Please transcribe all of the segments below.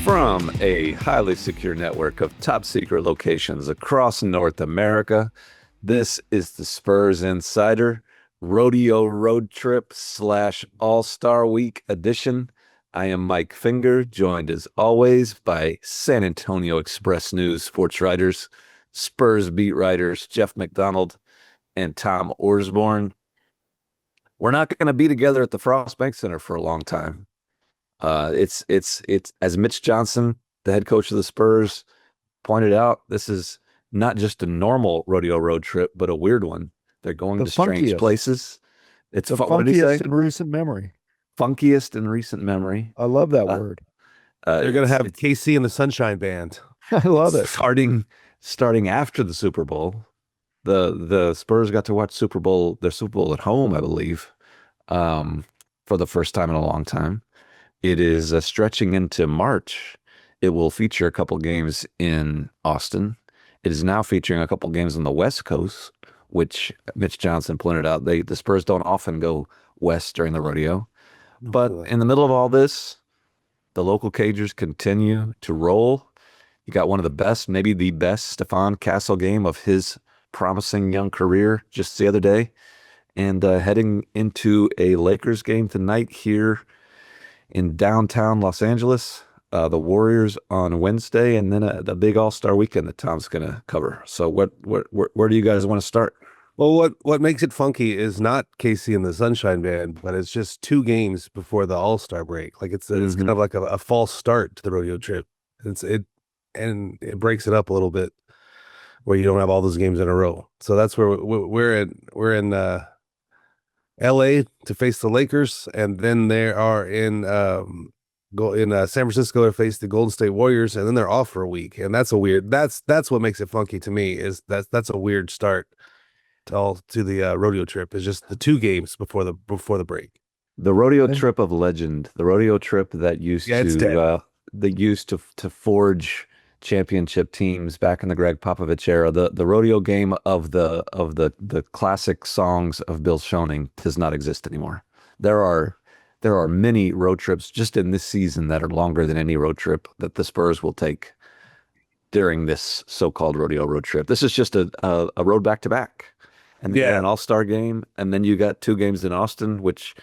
From a highly secure network of top secret locations across North America, this is the Spurs Insider Rodeo Road Trip / All-Star Week edition. I am Mike Finger, joined as always by San Antonio Express News sports writers, Spurs beat writers Jeff McDonald and Tom Orsborn. We're not going to be together at the Frost Bank Center for a long time. It's as Mitch Johnson, the head coach of the Spurs, pointed out, this is not just a normal rodeo road trip, but a weird one. They're going to strange places. It's the funkiest in recent memory. Funkiest in recent memory. I love that word. They're going to have KC and the Sunshine Band. I love it. Starting after the Super Bowl. The Spurs got to watch their Super Bowl at home, I believe, for the first time in a long time. It is stretching into March. It will feature a couple games in Austin. It is now featuring a couple games on the West Coast, which Mitch Johnson pointed out. The Spurs don't often go west during the rodeo. But in the middle of all this, the local Cagers continue to roll. You got one of the best, maybe the best Stephon Castle game of his promising young career just the other day. And heading into a Lakers game tonight here in downtown Los Angeles, the Warriors on Wednesday, and then the big All-Star weekend that Tom's going to cover. So where do you guys want to start? Well, what makes it funky is not KC and the Sunshine Band, but it's just 2 games before the All-Star break. Like it's kind of like a false start to the rodeo trip. It breaks it up a little bit where you don't have all those games in a row. So that's where we're in LA to face the Lakers, and then they are in San Francisco to face the Golden State Warriors, and then they're off for a week. And that's what makes it funky to me, is that's a weird start to the rodeo trip. Is just the 2 games before the break. The rodeo trip of legend, the rodeo trip that used to forge championship teams back in the Greg Popovich era. The rodeo game of the classic songs of Bill Schoening does not exist anymore. There are many road trips just in this season that are longer than any road trip that the Spurs will take during this so-called rodeo road trip. This is just a road back-to-back. And then an all-star game, and then you got 2 games in Austin, which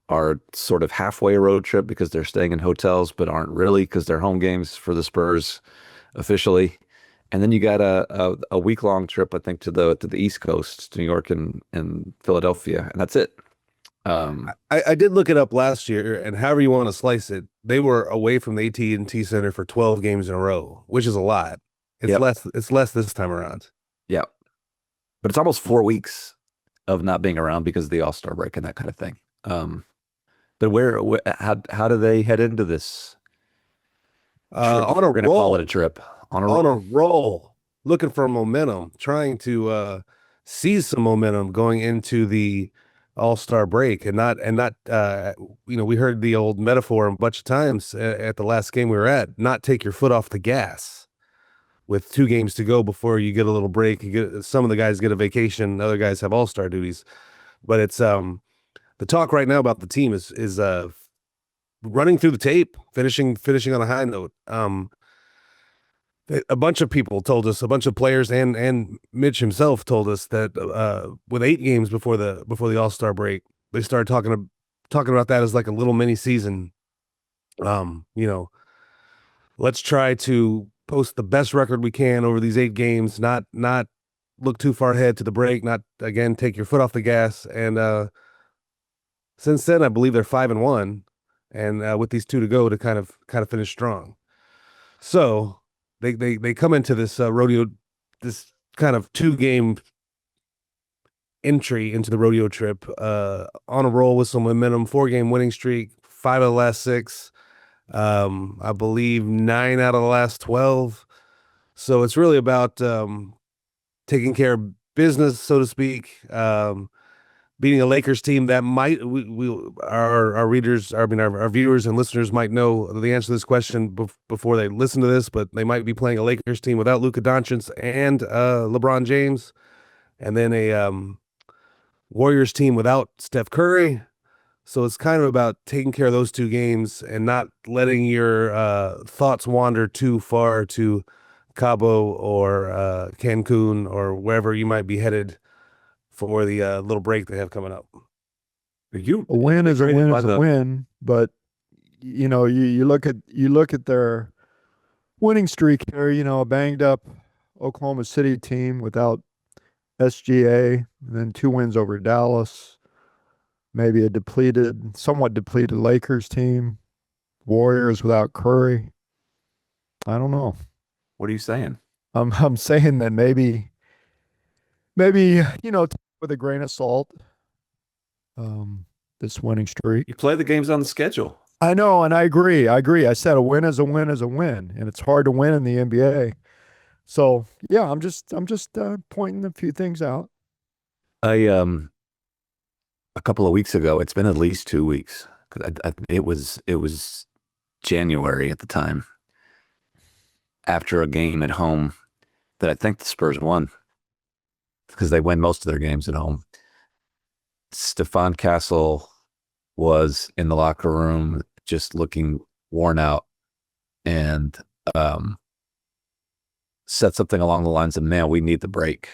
are sort of halfway a road trip because they're staying in hotels, but aren't really because they're home games for the Spurs officially. And then you got a week-long trip, I think, to the East Coast, to New York and Philadelphia, and that's it. I did look it up last year, and however you want to slice it, they were away from the AT&T Center for 12 games in a row, which is a lot. It's less this time around. Yeah. But it's almost 4 weeks of not being around because of the All-Star break and that kind of thing. But how do they head into this? On a We're going to call it a trip. On a roll, looking for momentum, trying to seize some momentum going into the All-Star break, and not we heard the old metaphor a bunch of times at the last game we were at, not take your foot off the gas. With 2 games to go before you get a little break, some of the guys get a vacation, other guys have all-star duties. But it's the talk right now about the team is running through the tape, finishing on a high note. A bunch of people told us, a bunch of players and Mitch himself told us that with 8 games before the All-Star break, they started talking about that as like a little mini season. Let's try to post the best record we can over these 8 games, not look too far ahead to the break, not again take your foot off the gas. And since then, I believe they're 5-1, and with these 2 to go to kind of finish strong. So they come into this rodeo, this kind of 2-game entry into the rodeo trip on a roll with some momentum, 4-game winning streak, 5 of the last 6. I believe 9 out of the last 12. So it's really about taking care of business, so to speak. Beating a Lakers team that might our viewers and listeners might know the answer to this question before they listen to this, but they might be playing a Lakers team without Luka Doncic and LeBron James, and then a Warriors team without Steph Curry. So it's kind of about taking care of those two games and not letting your thoughts wander too far to Cabo or Cancun or wherever you might be headed for the little break they have coming up. You A win is a win by is a the- win, but you look at their winning streak here. A banged up Oklahoma City team without SGA, and then 2 wins over Dallas. Maybe a somewhat depleted Lakers team. Warriors without Curry. I don't know. What are you saying? I'm saying that maybe take with a grain of salt. This winning streak. You play the games on the schedule. I know, and I agree. I said a win is a win is a win, and it's hard to win in the NBA. So yeah, I'm just pointing a few things out. A couple of weeks ago, it's been at least 2 weeks. It was January at the time, after a game at home that I think the Spurs won because they win most of their games at home. Stephon Castle was in the locker room just looking worn out and said something along the lines of, "Man, we need the break.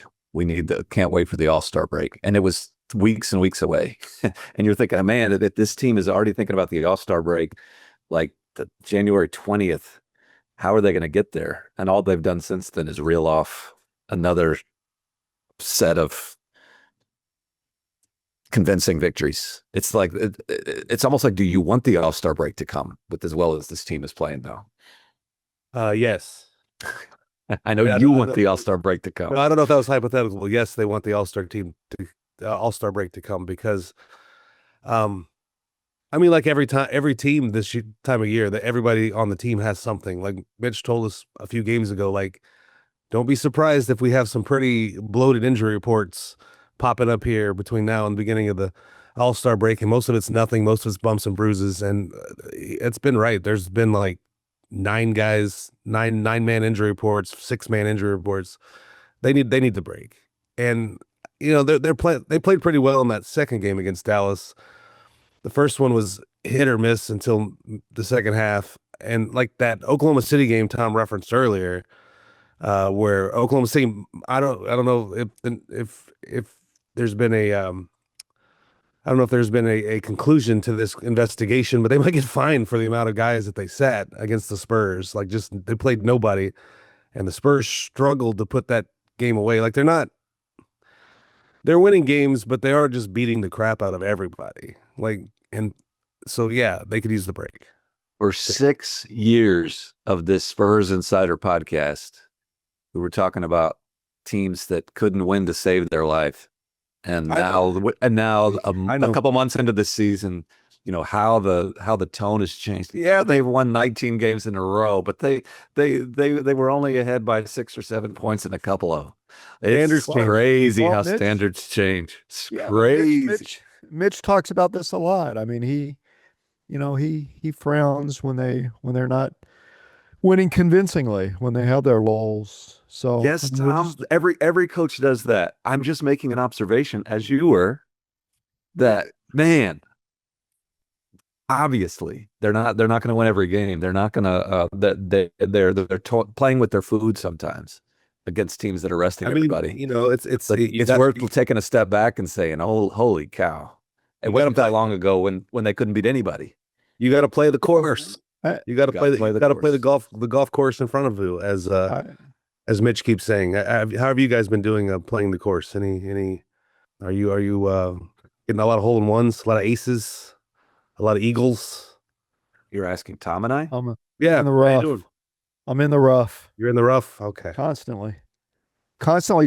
Can't wait for the All-Star break." And it was weeks and weeks away. And you're thinking, man, that this team is already thinking about the All-Star break, like the January 20th. How are they going to get there? And all they've done since then is reel off another set of convincing victories. It's like, it's almost like, do you want the All-Star break to come with as well as this team is playing now? Yes. I know you want the All-Star break to come. No, I don't know if that was hypothetical. Yes, they want the All-Star All-Star break to come because, I mean, like every team this time of year, that everybody on the team has something. Like Mitch told us a few games ago, like, don't be surprised if we have some pretty bloated injury reports popping up here between now and the beginning of the All-Star break, and most of it's nothing. Most of it's bumps and bruises, and it's been right. There's been like 9 man injury reports, 6-man injury reports. They need the break, and they played pretty well in that second game against Dallas. The first one was hit or miss until the second half, and like that Oklahoma City game Tom referenced earlier, where Oklahoma City, I don't know if there's been a I don't know if there's been a conclusion to this investigation, but they might get fined for the amount of guys that they sat against the Spurs. Like, just they played nobody, and the Spurs struggled to put that game away. Like, they're winning games, but they are just beating the crap out of everybody. Like, and so yeah, they could use the break. For 6 years of this Spurs Insider podcast, we were talking about teams that couldn't win to save their life. And now a couple months into the season, how the tone has changed. Yeah, they've won 19 games in a row, but they were only ahead by 6 or 7 points in a couple of. It's crazy how standards change. It's crazy. Mitch talks about this a lot. I mean, he frowns when they're not winning convincingly, when they have their lulls. So yes, Tom, every coach does that. I'm just making an observation, as you were, that man, obviously they're not going to win every game. They're not going to they're playing with their food sometimes against teams that are resting everybody. It's worth taking a step back and saying, "Oh, holy cow!" It wasn't that long ago when they couldn't beat anybody. You got to play the course. You got to play the golf course in front of you, as Mitch keeps saying. How have you guys been doing playing the course? Any? Are you getting a lot of hole-in-ones, a lot of aces, a lot of eagles? You're asking Tom and I? Yeah, in the rough. I'm in the rough. You're in the rough? Okay. Constantly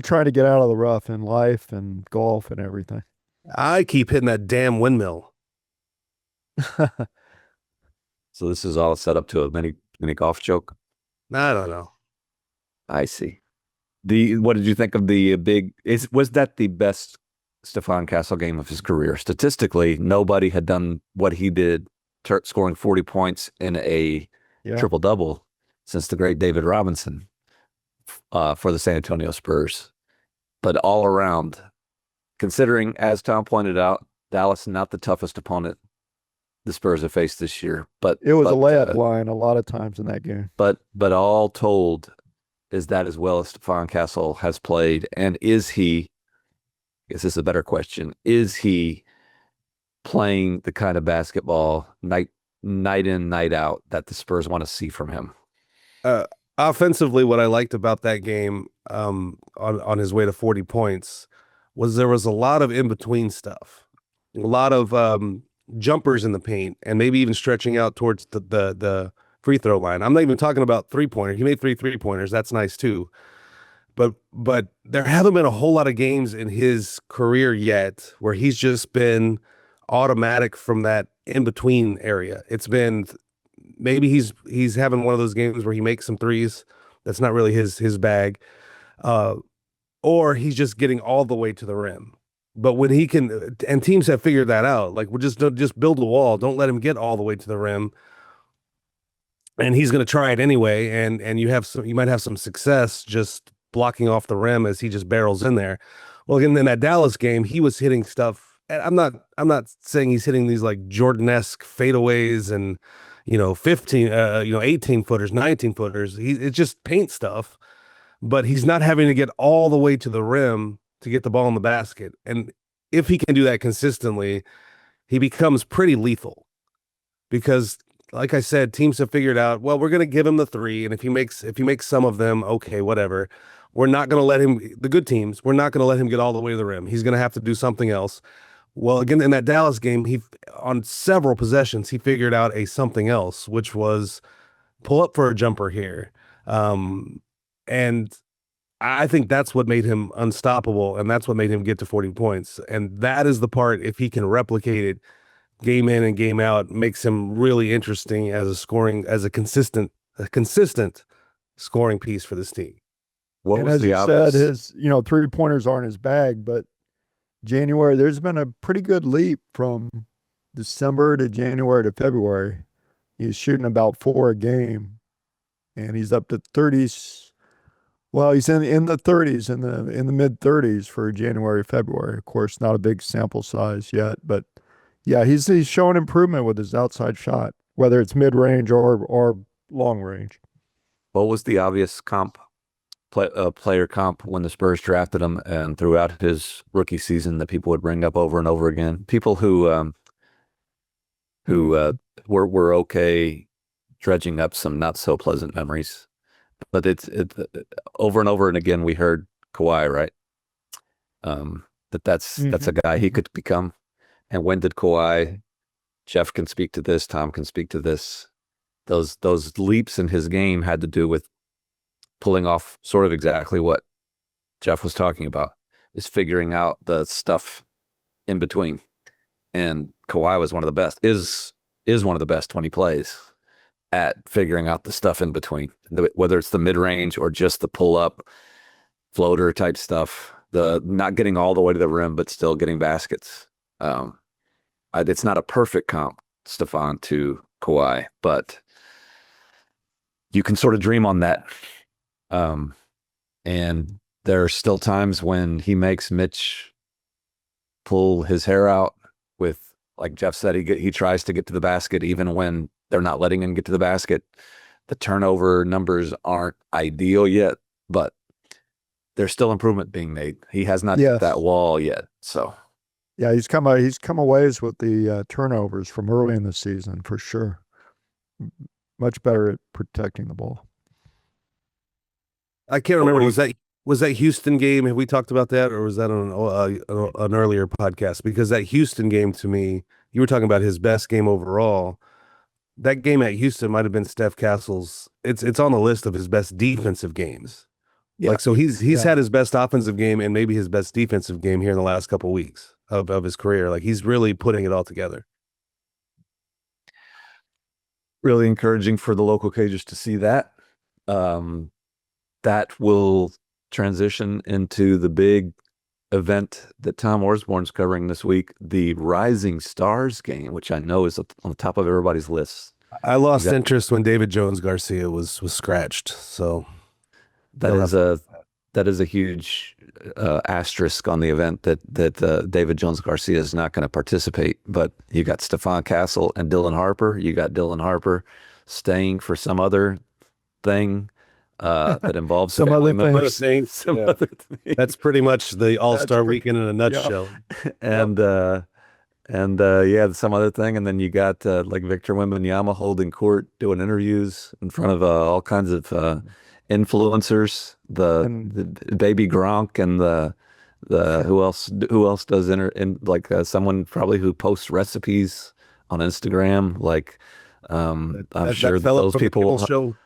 trying to get out of the rough in life and golf and everything. I keep hitting that damn windmill. So this is all set up to a mini golf joke? I don't know. I see. What did you think of the was that the best Stephon Castle game of his career? Statistically, nobody had done what he did, scoring 40 points in a triple-double since the great David Robinson for the San Antonio Spurs. But all around, considering, as Tom pointed out, Dallas not the toughest opponent the Spurs have faced this year. But It was a but layup line a lot of times in that game. but all told, is that as well as Stephon Castle has played, and is he? I guess this is a better question. Is he playing the kind of basketball night in, night out that the Spurs want to see from him? Offensively, what I liked about that game, on his way to 40 points, was there was a lot of in between stuff, a lot of jumpers in the paint, and maybe even stretching out towards the free throw line. I'm not even talking about 3-pointer. He made 3-3-pointers. That's nice too. But there haven't been a whole lot of games in his career yet where he's just been automatic from that in between area. It's been maybe he's having one of those games where he makes some threes. That's not really his bag. Or he's just getting all the way to the rim. But when he can, and teams have figured that out, like, we'll just build a wall. Don't let him get all the way to the rim. And he's going to try it anyway. And you might have some success just blocking off the rim as he just barrels in there. Well, again, in that Dallas game, he was hitting stuff. And I'm not saying he's hitting these like Jordan-esque fadeaways and, 15, 18 footers, 19 footers. It's just paint stuff, but he's not having to get all the way to the rim to get the ball in the basket. And if he can do that consistently, he becomes pretty lethal, because, like I said, teams have figured out, well, we're going to give him the three. And if he makes some of them, okay, whatever. We're not going to let him, the good teams, we're not going to let him get all the way to the rim. He's going to have to do something else. Well, again, in that Dallas game, on several possessions, he figured out a something else, which was pull up for a jumper here. And I think that's what made him unstoppable, and that's what made him get to 40 points. And that is the part, if he can replicate it game in and game out, makes him really interesting as a consistent scoring piece for this team. What And was as the you obvious? said, his 3-pointers aren't his bag, but January, there's been a pretty good leap from December to January to February. He's shooting about 4 a game, and he's up to 30s. Well, he's in the 30s, in the mid 30s for January, February. Of course, not a big sample size yet, but yeah, he's showing improvement with his outside shot, whether it's mid range or long range. What was the obvious player comp when the Spurs drafted him and throughout his rookie season that people would bring up over and over again? People who were okay dredging up some not so pleasant memories, but it's over and over and again we heard Kawhi, right? That's a guy he could become. And when did Kawhi? Jeff can speak to this. Tom can speak to this. Those leaps in his game had to do with pulling off sort of exactly what Jeff was talking about, is figuring out the stuff in between. And Kawhi was one of the best, is one of the best when he plays at figuring out the stuff in between, whether it's the mid-range or just the pull-up floater type stuff, the not getting all the way to the rim, but still getting baskets. It's not a perfect comp, Stephon, to Kawhi, but you can sort of dream on that. And there are still times when he makes Mitch pull his hair out with, like Jeff said, he tries to get to the basket even when they're not letting him get to the basket. The turnover numbers aren't ideal yet, but there's still improvement being made. He has not hit that wall yet. So yeah, he's come a ways with the turnovers from early in the season for sure. Much better at protecting the ball. I can't remember. Was that Houston game? Have we talked about that, or was that on an earlier podcast? Because that Houston game, to me, you were talking about his best game overall. That game at Houston might have been Steph Castle's. It's on the list of his best defensive games. Yeah. Like, so he's had his best offensive game and maybe his best defensive game here in the last couple of weeks of his career. Like, he's really putting it all together. Really encouraging for the local Cages to see that. That will transition into the big event that Tom Orsborn's covering this week, the Rising Stars game, which I know is on the top of everybody's list. I lost interest when David Jones Garcia was scratched. So that is a that is a huge asterisk on the event that David Jones Garcia is not going to participate. But you got Stephon Castle and Dylan Harper. You got Dylan Harper staying for some other thing that involves Some family other members. things. Some Yeah. other thing. That's pretty much the All-Star pretty- weekend in a nutshell. and yeah, some other thing, and then you got like Victor Wembanyama holding court, doing interviews in front of all kinds of influencers, And- the baby Gronk, and the who else does like someone probably who posts recipes on Instagram, like I'm sure that fellow those from the people Kimmel show.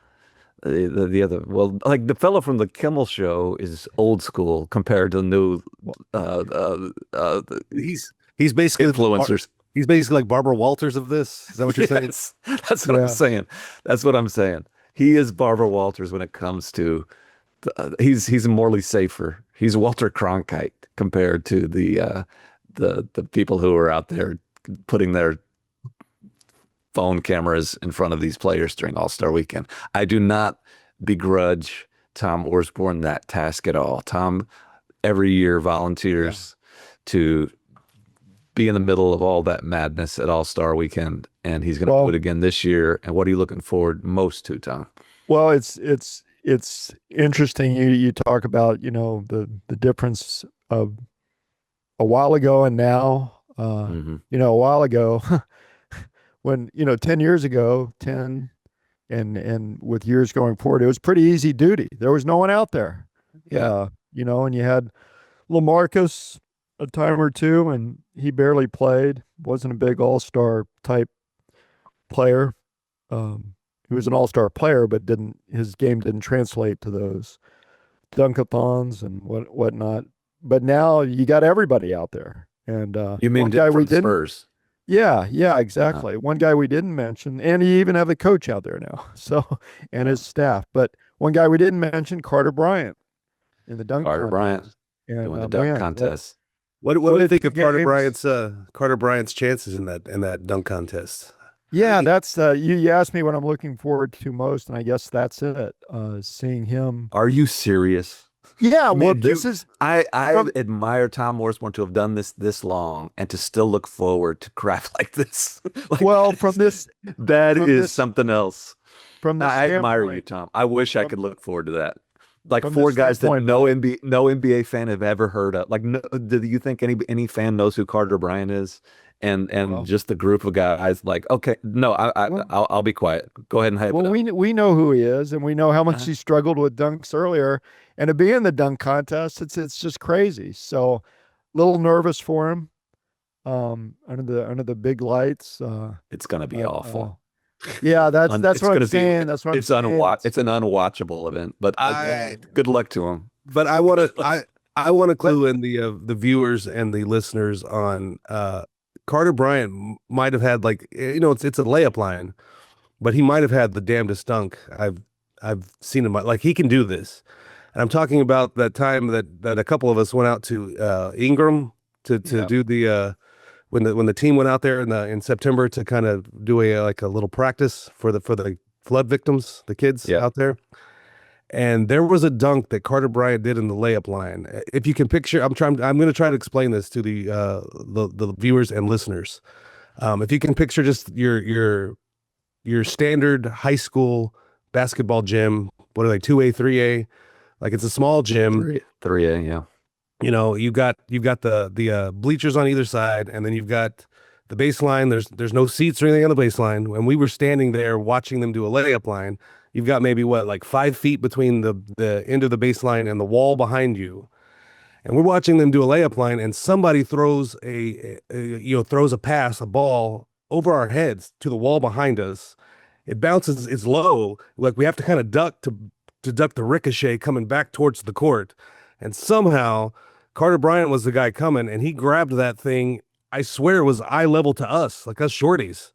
the other, well, like the fellow from the Kimmel show is old school compared to the new He's basically influencers. He's basically like Barbara Walters of this. Is that what you're saying? Yes, that's what I'm Yeah. saying. That's what I'm saying. He is Barbara Walters when it comes to he's morally safer. He's Walter Cronkite compared to the people who are out there putting their phone cameras in front of these players during All-Star weekend. I do not begrudge Tom Orsborn that task at all. Tom every year volunteers to be in the middle of all that madness at All-Star weekend, and he's going to do it again this year. And what are you looking forward most to, Tom? Well, it's interesting. You talk about, the difference of a while ago and now. A while ago, when 10 years ago, 10 and with years going forward, it was pretty easy duty. There was no one out there. Yeah. And you had LaMarcus a time or two, and he barely played. Wasn't a big all-star type player. He was an all-star player, but his game didn't translate to those dunkathons and whatnot. But now you got everybody out there. And You mean one guy we from didn't. Spurs? Yeah, exactly. One guy we didn't mention, and you even have the coach out there now, so and his staff. But one guy we didn't mention, Carter Bryant, in the dunk Carter contest. Bryant And, doing the dunk man, contest. What do you think of games- Carter Bryant's chances in that dunk contest? Yeah, that's you asked me what I'm looking forward to most, and I guess that's it. Seeing him. Are you serious? Yeah, well, Man, this is I admire Tom Orsborn to have done this long and to still look forward to crap like this. Like, well from this that from is this- something else. from the I admire you, standpoint- Tom. I wish I could look forward to that. Like from four this guys that standpoint- no NBA fan have ever heard of. Like, do you think any fan knows who Carter Bryant is? And Well- just the group of guys, like, okay, no, I'll be quiet. Go ahead and hype Well, it up. we know who he is, and we know how much Uh-huh. he struggled with dunks earlier, and to be in the dunk contest, it's just crazy. So, a little nervous for him, under the big lights. It's gonna be but, awful. Yeah, that's It's what gonna I'm be- saying. That's what It's I'm saying. It's an unwatchable event, but good luck to him. But I want to clue in the viewers and the listeners on Carter Bryant might have had, like, it's a layup line, but he might have had the damnedest dunk I've seen him. Like, he can do this. And I'm talking about that time that a couple of us went out to Ingram to do the when the team went out there in September to kind of do a little practice for the flood victims, the kids out there. And there was a dunk that Carter Bryant did in the layup line. If you can picture, I'm going to try to explain this to the viewers and listeners. If you can picture just your standard high school basketball gym, what are they, 2A, 3A? Like, it's a small gym. 3A, yeah. You've got the bleachers on either side, and then you've got the baseline. There's no seats or anything on the baseline. When we were standing there watching them do a layup line, you've got maybe like 5 feet between the end of the baseline and the wall behind you. And we're watching them do a layup line, and somebody throws a pass, a ball over our heads to the wall behind us. It bounces, it's low. Like, we have to kind of duck to duck the ricochet coming back towards the court. And somehow Carter Bryant was the guy coming, and he grabbed that thing. I swear it was eye level to us, like us shorties.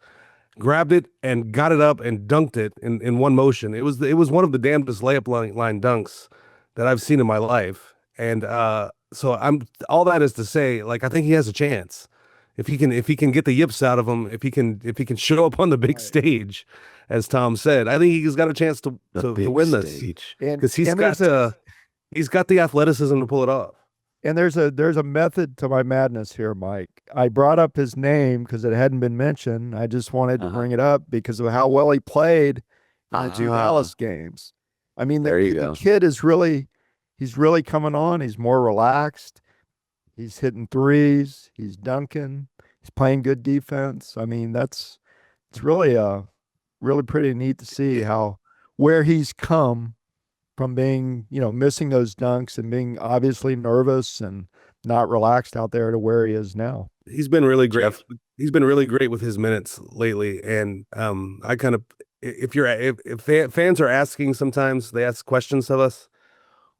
Grabbed it and got it up and dunked it in one motion. It was one of the damnedest layup line dunks that I've seen in my life. And so all that is to say, like, I think he has a chance if he can get the yips out of him, if he can show up on the big stage, as Tom said. I think he's got a chance to win this, stage. And because he's and got there's- He's got the athleticism to pull it off. And there's a method to my madness here, Mike. I brought up his name because it hadn't been mentioned. I just wanted to bring it up because of how well he played in the 2 Dallas games. I mean, There you the go. kid is he's really coming on. He's more relaxed. He's hitting threes. He's dunking. He's playing good defense. I mean, it's really really pretty neat to see where he's come from being, missing those dunks and being obviously nervous and not relaxed out there to where he is now. He's been really great. Jeff? He's been really great with his minutes lately. And I kind of, if fans are asking, sometimes they ask questions of us,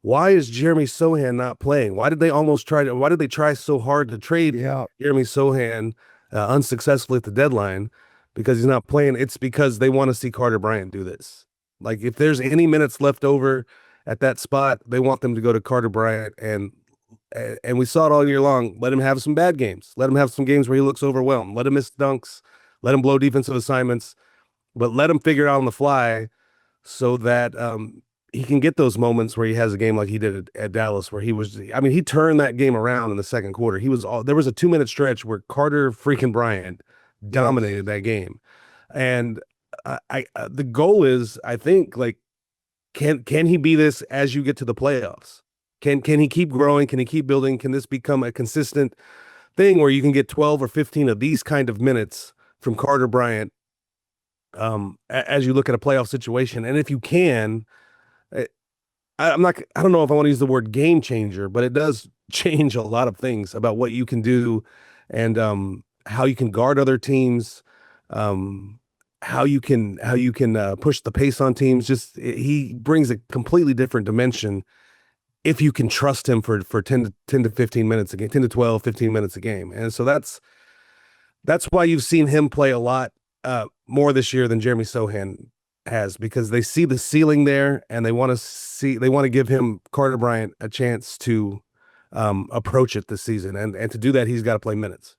why is Jeremy Sohan not playing? Why did they try so hard to trade Jeremy Sohan unsuccessfully at the deadline? Because he's not playing. It's because they want to see Carter Bryant do this. Like, if there's any minutes left over at that spot, they want them to go to Carter Bryant. And we saw it all year long. Let him have some bad games. Let him have some games where he looks overwhelmed. Let him miss dunks. Let him blow defensive assignments. But let him figure it out on the fly so that he can get those moments where he has a game like he did at Dallas, where he turned that game around in the second quarter. There was a 2-minute stretch where Carter freaking Bryant dominated that game. And the goal is, I think, like, can he be this as you get to the playoffs? Can he keep growing? Can he keep building? Can this become a consistent thing where you can get 12 or 15 of these kind of minutes from Carter Bryant as you look at a playoff situation? And if you can, I don't know if I want to use the word game changer, but it does change a lot of things about what you can do and how you can guard other teams, how you can push the pace on teams. He brings a completely different dimension if you can trust him for 10 to 15 minutes a game, 10 to 12, 15 minutes a game. And so that's why you've seen him play a lot more this year than Jeremy Sohan has, because they see the ceiling there and they want to give him, Carter Bryant, a chance to approach it this season. And to do that, he's got to play minutes.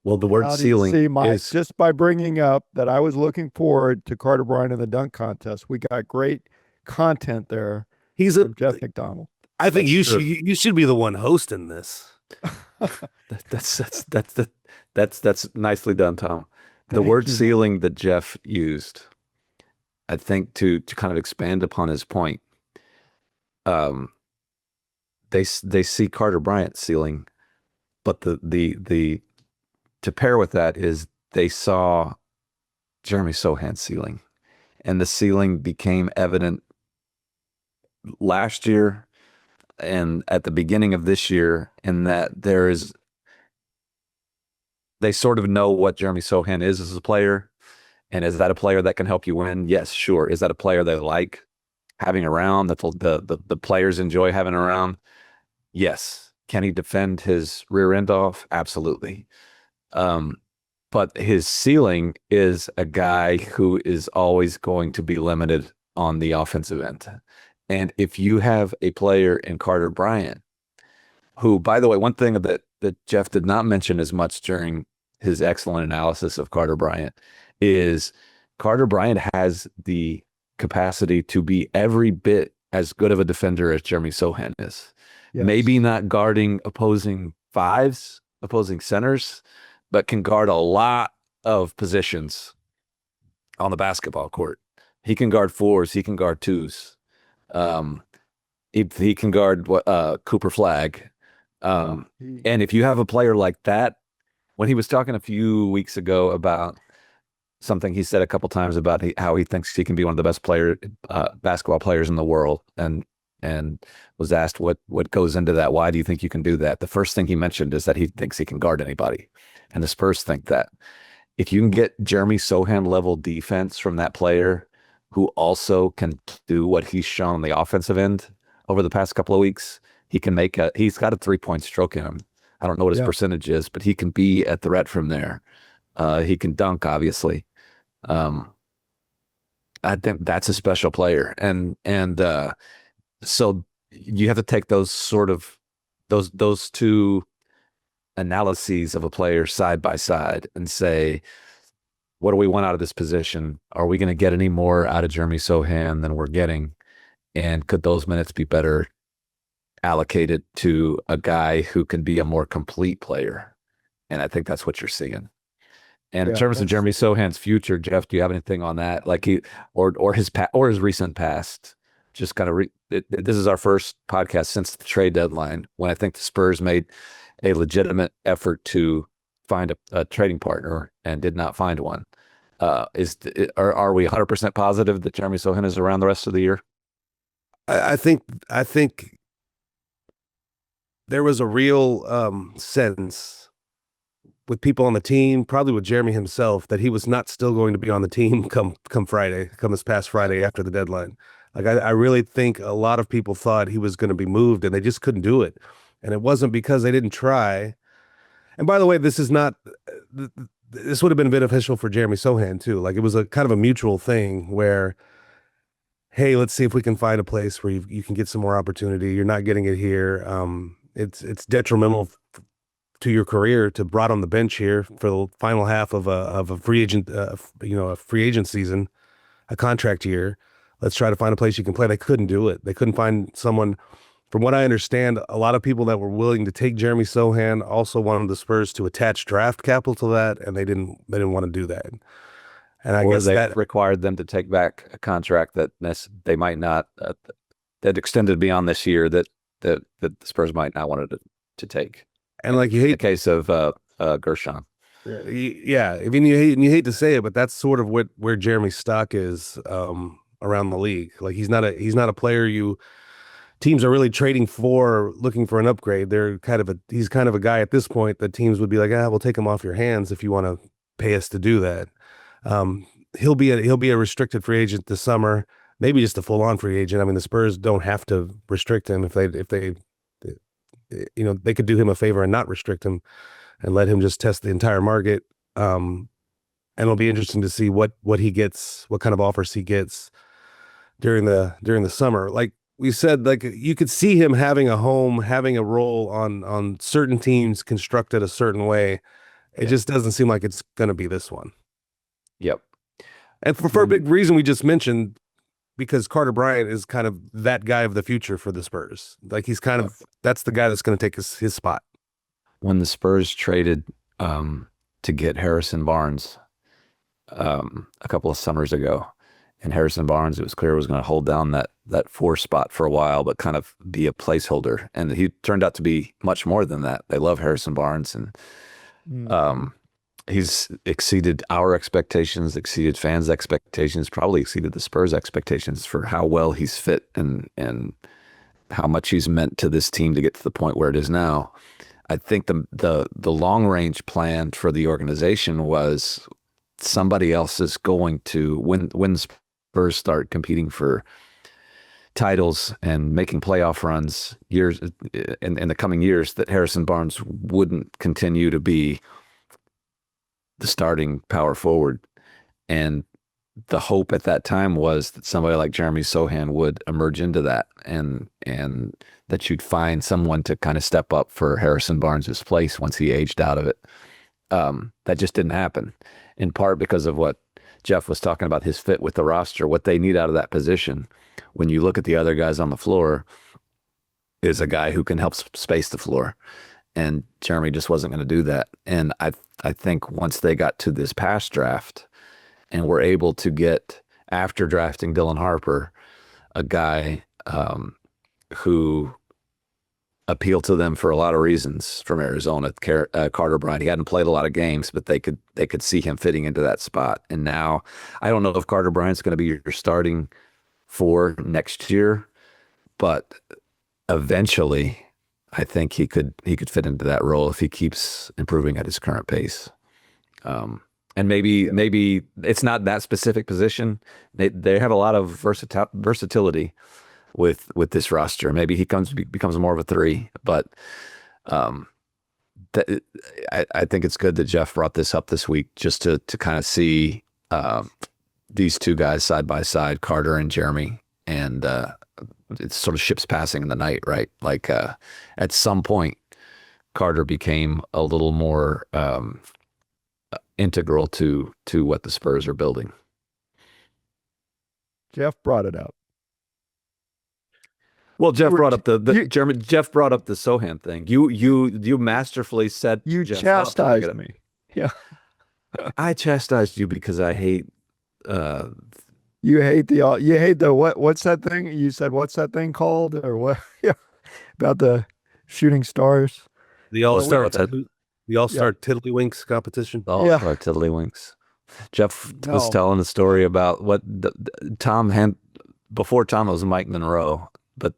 Well, the word ceiling is just by bringing up that I was looking forward to Carter Bryant in the dunk contest. We got great content there. He's from Jeff McDonald. I think you should be the one hosting this. That's nicely done, Tom. The word ceiling that Jeff used, I think, to kind of expand upon his point, they see Carter Bryant's ceiling, but the to pair with that is they saw Jeremy Sohan's ceiling, and the ceiling became evident last year and at the beginning of this year, in that they sort of know what Jeremy Sohan is as a player. And is that a player that can help you win? Yes, sure. Is that a player they like having around, that the players enjoy having around? Yes. Can he defend his rear end off? Absolutely. But his ceiling is a guy who is always going to be limited on the offensive end. And if you have a player in Carter Bryant, who, by the way, one thing that Jeff did not mention as much during his excellent analysis of Carter Bryant is Carter Bryant has the capacity to be every bit as good of a defender as Jeremy Sohan is. Yes. Maybe not guarding opposing fives, opposing centers, but can guard a lot of positions on the basketball court. He can guard fours. He can guard twos. He can guard Cooper Flagg. And if you have a player like that, when he was talking a few weeks ago about something he said a couple times about how he thinks he can be one of the best basketball players in the world, and was asked what goes into that. Why do you think you can do that? The first thing he mentioned is that he thinks he can guard anybody. And the Spurs think that if you can get Jeremy Sohan level defense from that player who also can do what he's shown on the offensive end over the past couple of weeks, he's got a 3-point stroke in him. I don't know what his percentage is, but he can be a threat from there. He can dunk, obviously. I think that's a special player. And so you have to take those two analyses of a player side by side and say, what do we want out of this position? Are we going to get any more out of Jeremy Sohan than we're getting? And could those minutes be better allocated to a guy who can be a more complete player. And I think that's what you're seeing. And in Yeah, terms of that's- Jeremy Sohan's future, Jeff, do you have anything on that? Like or his recent past? Just kind of this is our first podcast since the trade deadline, when I think the Spurs made a legitimate effort to find a trading partner and did not find one. Are we 100% positive that Jeremy Sohan is around the rest of the year? I think there was a real sense with people on the team, probably with Jeremy himself, that he was not still going to be on the team come Friday, come this past Friday after the deadline. Like I really think a lot of people thought he was going to be moved, and they just couldn't do it. And it wasn't because they didn't try. And by the way, this is not. This would have been beneficial for Jeremy Sohan too. Like it was a kind of a mutual thing where, hey, let's see if we can find a place where you can get some more opportunity. You're not getting it here. It's detrimental to your career to brought on the bench here for the final half of a free agent, a free agent season, a contract year. Let's try to find a place you can play. They couldn't do it. They couldn't find someone. From what I understand, a lot of people that were willing to take Jeremy Sohan also wanted the Spurs to attach draft capital to that, and they didn't want to do that. And I guess they that required them to take back a contract that they might not that extended beyond this year that the Spurs might not want to take. And like you In hate the case of Gershon. Yeah, I mean you hate to say it, but that's sort of where Jeremy's stock is around the league. Like he's not a player teams are really trading for, looking for an upgrade. He's kind of a guy at this point that teams would be like, we'll take him off your hands if you want to pay us to do that. He'll be a restricted free agent this summer, maybe just a full on free agent. I mean, the Spurs don't have to restrict him if they they could do him a favor and not restrict him and let him just test the entire market. And it'll be interesting to see what he gets, what kind of offers he gets during the summer. Like we said, like you could see him having a home, having a role on certain teams constructed a certain way. It just doesn't seem like it's going to be this one. Yep. And for a big reason we just mentioned, because Carter Bryant is kind of that guy of the future for the Spurs. Like he's kind of, that's the guy that's going to take his spot. When the Spurs traded to get Harrison Barnes a couple of summers ago, and Harrison Barnes, it was clear, was going to hold down that 4 spot for a while, but kind of be a placeholder. And he turned out to be much more than that. They love Harrison Barnes, and he's exceeded our expectations, exceeded fans' expectations, probably exceeded the Spurs' expectations for how well he's fit and how much he's meant to this team to get to the point where it is now. I think the long range plan for the organization was somebody else is going to when Spurs start competing for titles and making playoff runs years in the coming years, that Harrison Barnes wouldn't continue to be the starting power forward. And the hope at that time was that somebody like Jeremy Sohan would emerge into that, and that you'd find someone to kind of step up for Harrison Barnes's place once he aged out of it. That just didn't happen, in part because of what Jeff was talking about, his fit with the roster. What they need out of that position, when you look at the other guys on the floor, is a guy who can help space the floor. And Jeremy just wasn't going to do that. And I think once they got to this past draft and were able to get, after drafting Dylan Harper, a guy who appealed to them for a lot of reasons from Arizona, Carter Bryant. He hadn't played a lot of games, but they could see him fitting into that spot. And now I don't know if Carter Bryant's going to be your starting 4 next year, but eventually I think he could fit into that role if he keeps improving at his current pace. And maybe it's not that specific position. They have a lot of versatility with this roster. Maybe he becomes more of a 3, but I think it's good that Jeff brought this up this week, just to kind of see these 2 guys side by side, Carter and Jeremy, and it's sort of ships passing in the night, right? Like at some point, Carter became a little more integral to what the Spurs are building. Jeff brought it up. Well, Jeff brought up the you- German. Jeff brought up the Sohan thing. You masterfully set You Jeff up. chastised me. Yeah. I chastised you because I hate. You hate the what's that thing? You said what's that thing called or what? Yeah. About the shooting stars. The All-Star, what's that? the All-Star Tiddlywinks competition. The All-Star Tiddlywinks. Jeff was No. telling the story about what Tom had before. Tom was Mike Monroe, but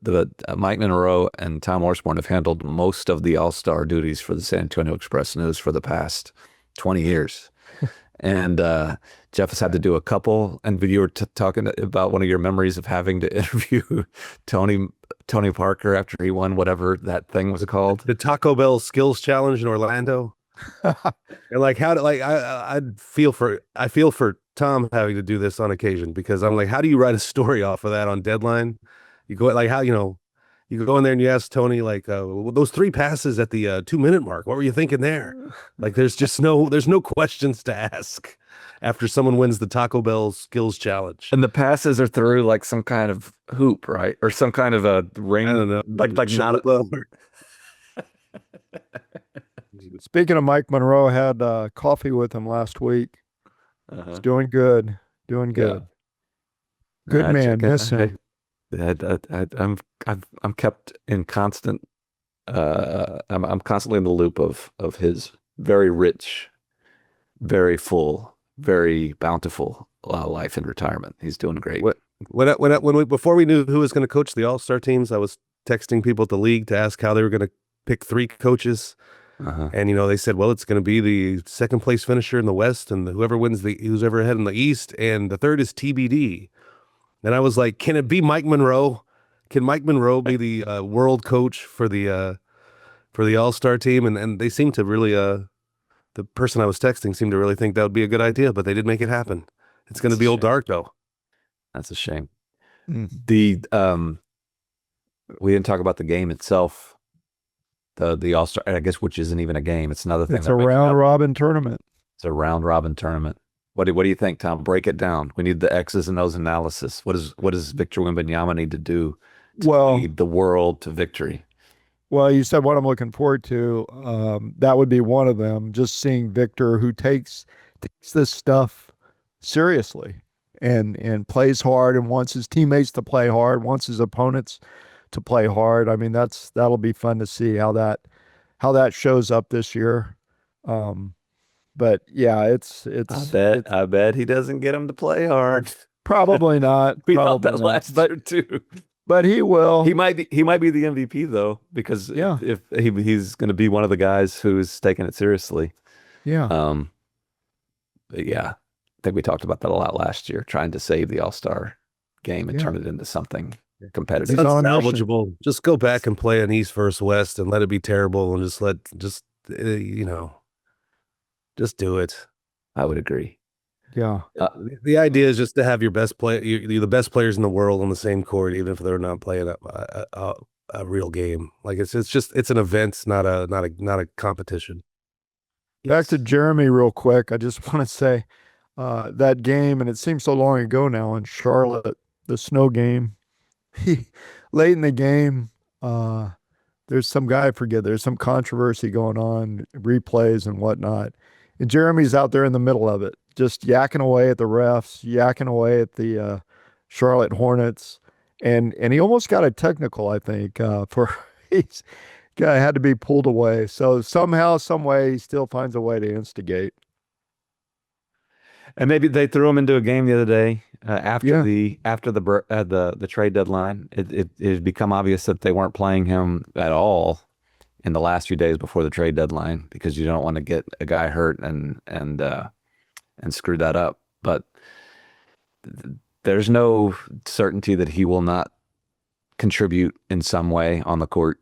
Mike Monroe and Tom Orsborn have handled most of the All-Star duties for the San Antonio Express News for the past 20 years. And Jeff has had to do a couple. And you were talking about one of your memories of having to interview Tony Parker after he won whatever that thing was called. The Taco Bell Skills Challenge in Orlando. And like I feel for Tom having to do this on occasion, because I'm like, how do you write a story off of that on deadline? You go like, how, you go in there and you ask Tony, like, those 3 passes at the 2-minute mark, what were you thinking there? Like, there's no questions to ask after someone wins the Taco Bell Skills Challenge. And the passes are through like some kind of hoop, right? Or some kind of a ring. I don't know. Like not Speaking of Mike Monroe, I had coffee with him last week. He's doing good. Doing good. Good man. Miss him. I'm kept in constant. I'm constantly in the loop of his very rich, very full, very bountiful life in retirement. He's doing great. Before we knew who was going to coach the All-Star teams, I was texting people at the league to ask how they were going to pick 3 coaches. And they said, well, it's going to be the second place finisher in the West, and who's ever ahead in the East, and the third is TBD. And I was like, can it be Mike Monroe? Can Mike Monroe be the world coach for the All-Star team? And they seem to really the person I was texting seemed to really think that would be a good idea, but they did make it happen. It's going to be old Dark though. That's a shame. Mm. We didn't talk about the game itself. The All-Star, I guess, which isn't even a game. It's another thing. It's a round robin tournament. It's a round robin tournament. What do you think, Tom? Break it down. We need the X's and O's analysis. What does Victor Wembanyama need to do to lead the world to victory? Well, you said what I'm looking forward to. That would be one of them. Just seeing Victor, who takes this stuff seriously and plays hard and wants his teammates to play hard, wants his opponents to play hard. I mean, that'll be fun to see how that shows up this year. But yeah, it's. I bet he doesn't get him to play hard. Probably not. We probably thought that not. last year too. But he will. He might be the MVP though, because if he's going to be one of the guys who's taking it seriously. Yeah. But yeah, I think we talked about that a lot last year, trying to save the All-Star game and turn it into something competitive. He's on a mission. Unsalvageable. Just go back and play an East versus West and let it be terrible, and just do it. I would agree. Yeah. The idea is just to have your best play, you're the best players in the world on the same court, even if they're not playing a real game. Like it's an event, not a competition. Back to Jeremy real quick. I just want to say that game, and it seems so long ago now in Charlotte, the snow game. Late in the game, there's some guy, I forget, there's some controversy going on, replays and whatnot. And Jeremy's out there in the middle of it, just yakking away at the refs, yakking away at the Charlotte Hornets. And he almost got a technical, I think, he's had to be pulled away. So somehow, some way, he still finds a way to instigate. And maybe they threw him into a game the other day after the trade deadline. It had become obvious that they weren't playing him at all in the last few days before the trade deadline, because you don't want to get a guy hurt and screw that up. But there's no certainty that he will not contribute in some way on the court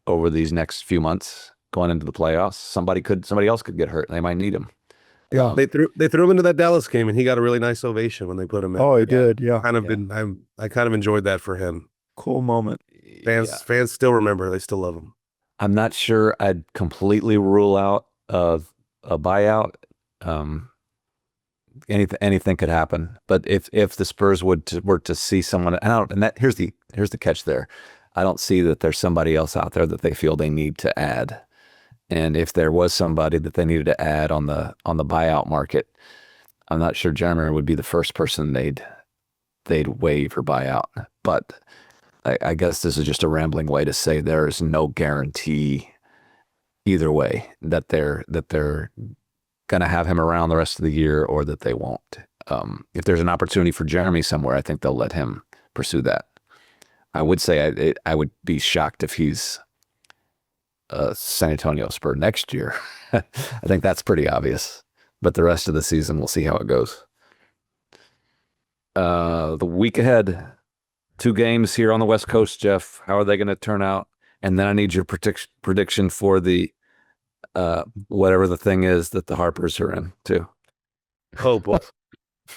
over these next few months going into the playoffs. Somebody else could get hurt. They might need him. Yeah, they threw him into that Dallas game, and he got a really nice ovation when they put him in. Oh, he did. Yeah, I kind of enjoyed that for him. Cool moment. Fans still remember. They still love him. I'm not sure I'd completely rule out a buyout. Anything could happen. But if the Spurs were to see someone, and here's the catch there. I don't see that there's somebody else out there that they feel they need to add. And if there was somebody that they needed to add on the buyout market, I'm not sure Jeremy would be the first person they'd waive or buy out. But I guess this is just a rambling way to say there is no guarantee either way that they're going to have him around the rest of the year or that they won't. If there's an opportunity for Jeremy somewhere, I think they'll let him pursue that. I would say I would be shocked if he's a San Antonio Spur next year. I think that's pretty obvious. But the rest of the season, we'll see how it goes. The week ahead, 2 games here on the West Coast, Jeff. How are they going to turn out? And then I need your prediction for the whatever the thing is that the Harpers are in too. Oh boy.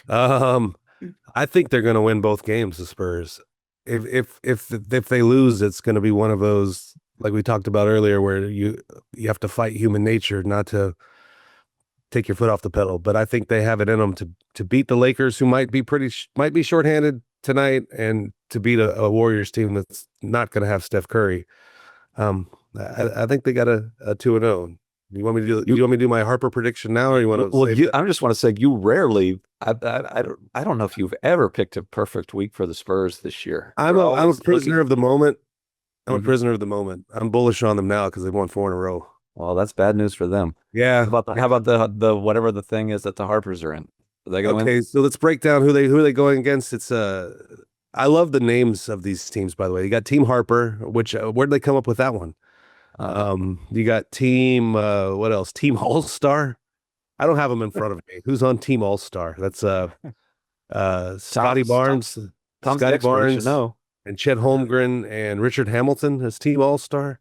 I think they're going to win both games, the Spurs. If they lose, it's going to be one of those, like we talked about earlier, where you have to fight human nature not to take your foot off the pedal. But I think they have it in them to beat the Lakers, who might be shorthanded tonight, and to beat a Warriors team that's not going to have Steph Curry. I think they got a 2-0. You want me to do my Harper prediction now, or you want to? Well, I just want to say you rarely. I don't know if you've ever picked a perfect week for the Spurs this year. I'm a prisoner of the moment. I'm a prisoner of the moment. I'm bullish on them now because they've won 4 in a row. Well, that's bad news for them. Yeah. How about the whatever the thing is that the Harpers are in? Are they going to win? Okay, so let's break down who they going against. It's I love the names of these teams, by the way. You got Team Harper, which where did they come up with that one? You got Team what else? Team All Star. I don't have them in front of me. Who's on Team All Star? That's Scotty Barnes, Scotty Barnes, and Chet Holmgren and Richard Hamilton as Team All Star.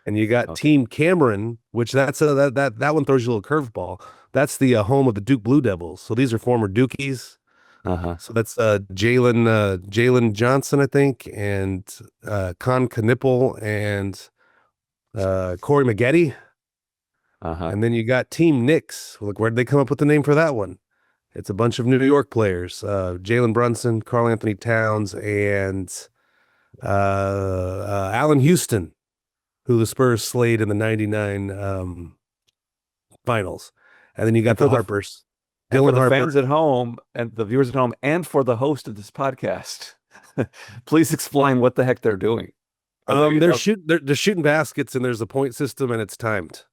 And you got Team Cameron, which that's that one throws you a little curveball. That's the home of the Duke Blue Devils. So these are former Dukies. So that's Jalen Johnson, I think, and Con Knipple and Corey Maggette. And then you got Team Knicks. Look, where did they come up with the name for that one? It's a bunch of New York players: Jalen Brunson, Karl Anthony Towns, and Allen Houston, who the Spurs slayed in the '99 finals. And then you got the Harpers. Dylan Harper. Fans at home and the viewers at home, and for the host of this podcast, please explain what the heck they're doing. They're shooting baskets, and there's a point system, and it's timed.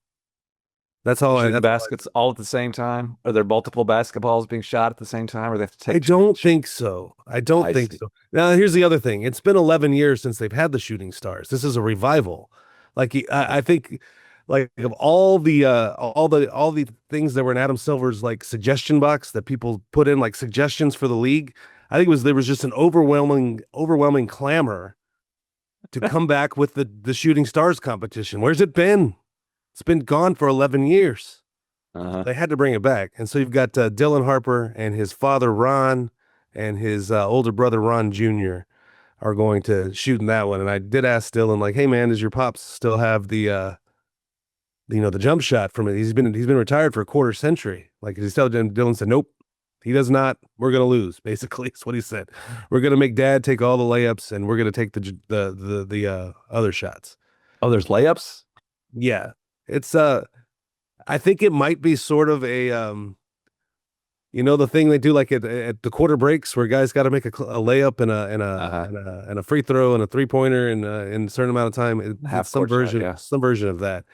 That's all. Shooting baskets all at the same time. Are there multiple basketballs being shot at the same time, or they have to take? I don't think so. I don't think so. Now, here's the other thing. It's been 11 years since they've had the shooting stars. This is a revival. Like I think. Like of all the things that were in Adam Silver's like suggestion box that people put in like suggestions for the league, I think there was just an overwhelming clamor to come back with the Shooting Stars competition. Where's it been? It's been gone for 11 years. They had to bring it back, and so you've got Dylan Harper and his father Ron and his older brother Ron Jr. are going to shoot in that one. And I did ask Dylan, like, "Hey man, does your pops still have the jump shot from it? He's been retired for a quarter century." Like, he's telling Dylan said, "Nope, he does not. We're going to lose." Basically, that's what he said. "We're going to make Dad take all the layups, and we're going to take the other shots." Oh, there's layups? Yeah, it's I think it might be sort of a the thing they do like at the quarter breaks where guys got to make a layup and a free throw and a 3-pointer in a certain amount of time. It's some version of that.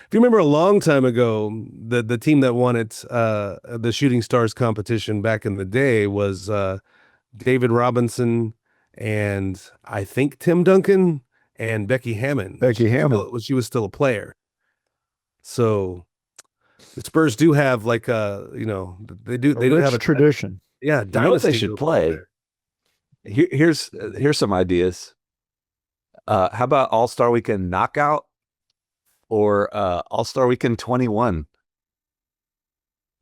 If you remember a long time ago, the team that won it, the Shooting Stars competition back in the day was David Robinson and I think Tim Duncan and Becky Hammond. She was still a player. So the Spurs do have like they do have a tradition. Yeah, you know what they should play. Here's some ideas. How about All-Star Weekend Knockout? Or All-Star Weekend 21.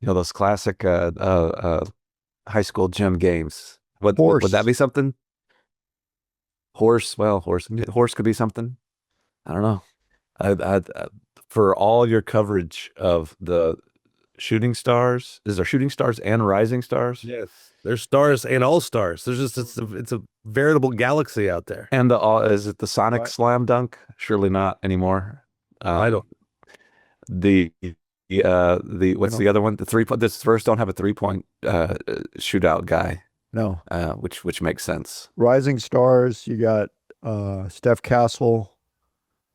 Those classic high school gym games. Would that be something? Horse could be something. I don't know. For all your coverage of the shooting stars. Is there shooting stars and rising stars? Yes, there's stars and all stars. There's just it's a veritable galaxy out there. And is it the Sonic Right. Slam Dunk? Surely not anymore. I don't. The what's the other one? The 3-point. The Spurs don't have a 3-point shootout guy, No. which makes sense. Rising stars, you got Steph Castle,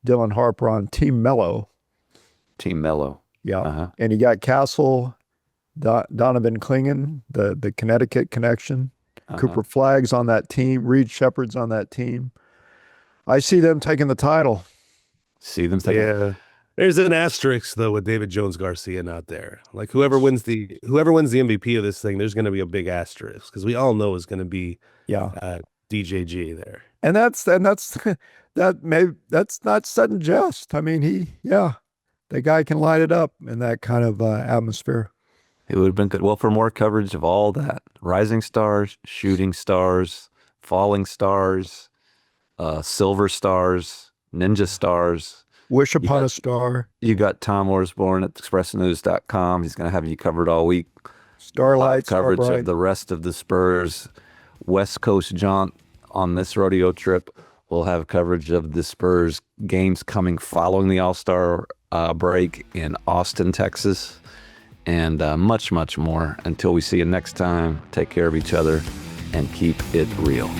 Dylan Harper on Team Mello. Team Mello. Yeah. Uh-huh. And you got Castle, Donovan Klingen, the Connecticut connection. Uh-huh. Cooper Flagg's on that team. Reed Shepard's on that team. I see them taking the title. See them taking. Yeah. There's an asterisk though with David Jones Garcia not there. Like whoever wins the MVP of this thing, there's going to be a big asterisk because we all know is going to be DJG there. And that's not sudden jest. I mean, the guy can light it up in that kind of atmosphere. It would have been good. Well, for more coverage of all that, rising stars, shooting stars, falling stars, silver stars, ninja stars. Wish upon a star. You got Tom Orsborn at expressnews.com. He's going to have you covered all week. Starlight, Coverage Starbright. of the rest of the Spurs West Coast jaunt on this rodeo trip. We'll have coverage of the Spurs games coming following the All-Star break in Austin, Texas, and much, much more. Until we see you next time, take care of each other and keep it real.